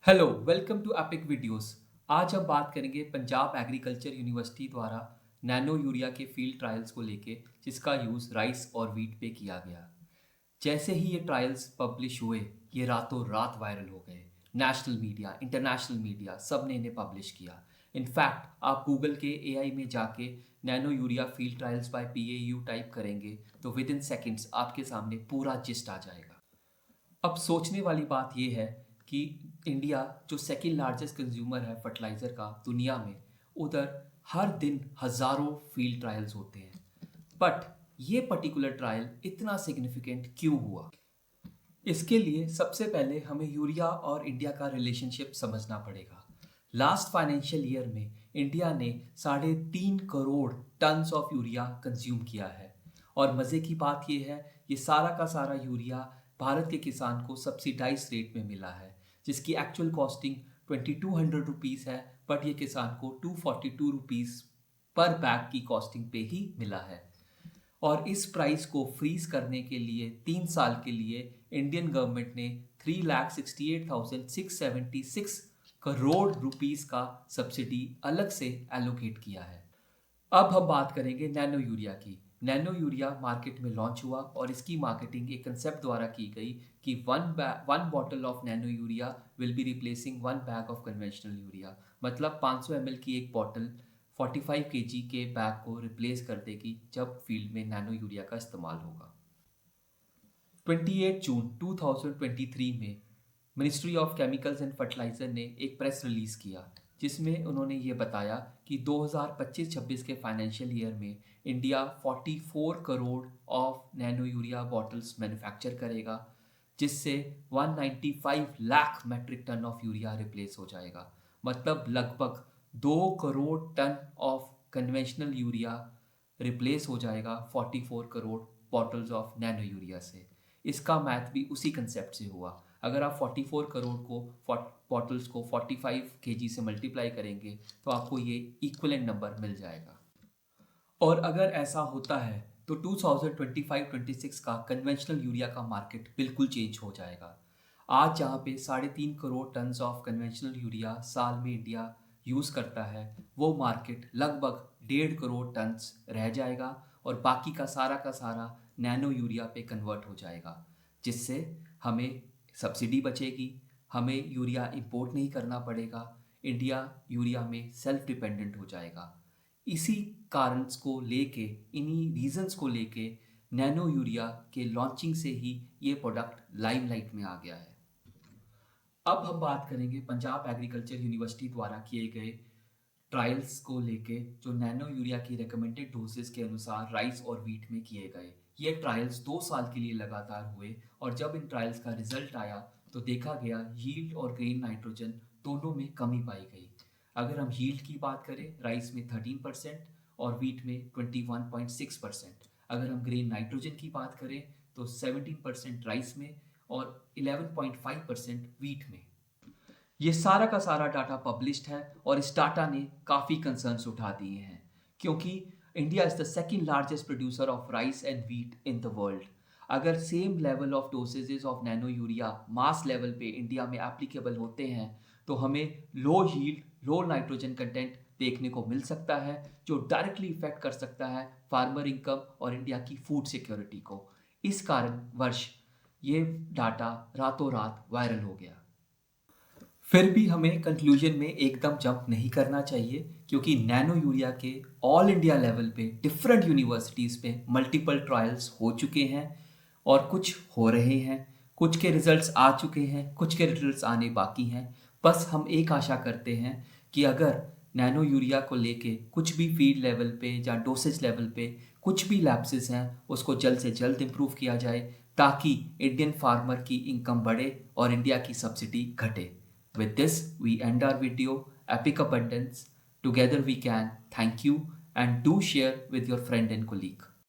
Hello welcome to epic videos. आज हम बात करेंगे पंजाब एग्रीकल्चर यूनिवर्सिटी द्वारा नैनो यूरिया के फील्ड ट्रायल्स को लेके, जिसका यूज़ राइस और वीट पे किया गया। जैसे ही ये ट्रायल्स पब्लिश हुए, ये रातों रात वायरल हो गए। नेशनल मीडिया, इंटरनेशनल मीडिया, सब ने इन्हें पब्लिश किया। इनफैक्ट आप गूगल के एआई में जाके nano urea field trials by PAU type करेंगे तो विद इन सेकेंड्स आपके सामने पूरा जिस्ट आ जाएगा। अब सोचने वाली बात यह है कि इंडिया जो सेकेंड लार्जेस्ट कंज्यूमर है फर्टिलाइज़र का दुनिया में, उधर हर दिन हज़ारों फील्ड ट्रायल्स होते हैं। बट ये पर्टिकुलर ट्रायल इतना सिग्निफिकेंट क्यों हुआ? इसके लिए सबसे पहले हमें यूरिया और इंडिया का रिलेशनशिप समझना पड़ेगा। लास्ट फाइनेंशियल ईयर में इंडिया ने 3.5 crore tons of urea consume किया है। और मज़े की बात यह है, ये सारा का सारा यूरिया भारत के किसान को सब्सिडाइज रेट में मिला है, जिसकी एक्चुअल कॉस्टिंग 2200 रुपीज़ है, बट ये किसान को 242 रुपीज़ पर बैग की कॉस्टिंग पे ही मिला है। और इस प्राइस को फ्रीज करने के लिए 3 साल के लिए इंडियन गवर्नमेंट ने 3,68,676 करोड़ रुपीस का सब्सिडी अलग से एलोकेट किया है। अब हम बात करेंगे नैनो यूरिया की। नैनो यूरिया मार्केट में लॉन्च हुआ और इसकी मार्केटिंग एक कंसेप्ट द्वारा की गई कि one bottle of nano urea will be replacing one bag of conventional urea. मतलब 500 ml की एक बॉटल 45 kg के बैग को रिप्लेस कर देगी जब फील्ड में नैनो यूरिया का इस्तेमाल होगा। 28 जून 2023 में ministry of chemicals and fertiliser ने एक प्रेस रिलीज़ किया, जिसमें उन्होंने ये बताया कि 2025-26 के फाइनेंशियल ईयर में India 44 crore of nano urea bottles manufacture करेगा, जिससे 195 lakh metric tonne of urea replace हो जाएगा। मतलब लगभग 2 crore tonne of conventional urea replace हो जाएगा 44 crore bottles of nano urea से। इसका मैथ भी उसी कंसेप्ट से हुआ। अगर आप 44 करोड़ को बॉटल्स को 45 केजी से मल्टीप्लाई करेंगे तो आपको ये इक्वलेंट नंबर मिल जाएगा। और अगर ऐसा होता है तो 2025-26 का कन्वेंशनल यूरिया का मार्केट बिल्कुल चेंज हो जाएगा। आज जहाँ पे 3.5 crore tons of conventional urea साल में इंडिया यूज़ करता है, वो मार्केट लगभग 1.5 करोड़ टन्स रह जाएगा और बाकी का सारा नैनो यूरिया पे कन्वर्ट हो जाएगा, जिससे हमें सब्सिडी बचेगी, हमें यूरिया इंपोर्ट नहीं करना पड़ेगा, इंडिया यूरिया में सेल्फ डिपेंडेंट हो जाएगा। इसी कारणस को लेके, इन्हीं रीजंस को लेके नैनो यूरिया के लॉन्चिंग से ही ये प्रोडक्ट लाइमलाइट में आ गया है। अब हम बात करेंगे पंजाब एग्रीकल्चर यूनिवर्सिटी द्वारा किए गए ट्रायल्स को लेके, जो नैनो यूरिया की रिकमेंडेड डोजेस के अनुसार राइस और वीट में किए गए। ये ट्रायल्स 2 साल के लिए लगातार हुए और जब इन ट्रायल्स का रिजल्ट आया तो देखा गया यील्ड और ग्रेन नाइट्रोजन दोनों में कमी पाई गई। अगर हम यील्ड की बात करें, राइस में 13% और वीट में 21.6%। अगर हम ग्रेन नाइट्रोजन की बात करें तो 17% राइस में और 11.5% वीट में। ये सारा का सारा डाटा पब्लिश्ड है और इस डाटा ने काफ़ी कंसर्न्स उठा दिए हैं, क्योंकि India is the second largest producer of rice and wheat in the world. अगर same level of dosages of nano urea mass level पे इंडिया में एप्लीकेबल होते हैं तो हमें low yield, low nitrogen content देखने को मिल सकता है, जो डायरेक्टली इफेक्ट कर सकता है फार्मर इनकम और इंडिया की फूड सिक्योरिटी को। इस कारण वर्ष ये डाटा रातों रात वायरल हो गया। फिर भी हमें कंक्लूजन में एकदम जंप नहीं करना चाहिए, क्योंकि नैनो यूरिया के ऑल इंडिया लेवल पे डिफरेंट यूनिवर्सिटीज़ पे मल्टीपल ट्रायल्स हो चुके हैं और कुछ हो रहे हैं। कुछ के रिजल्ट्स आ चुके हैं, कुछ के रिजल्ट्स आने बाकी हैं। बस हम एक आशा करते हैं कि अगर नैनो यूरिया को लेके कुछ भी फीड लेवल पे या डोसेज लेवल पे कुछ भी लैप्सेस हैं, उसको जल्द से जल्द इम्प्रूव किया जाए, ताकि इंडियन फार्मर की इनकम बढ़े और इंडिया की सब्सिडी घटे। With this, we end our video, Epic Abundance. Together we can. Thank you and do share with your friend and colleague.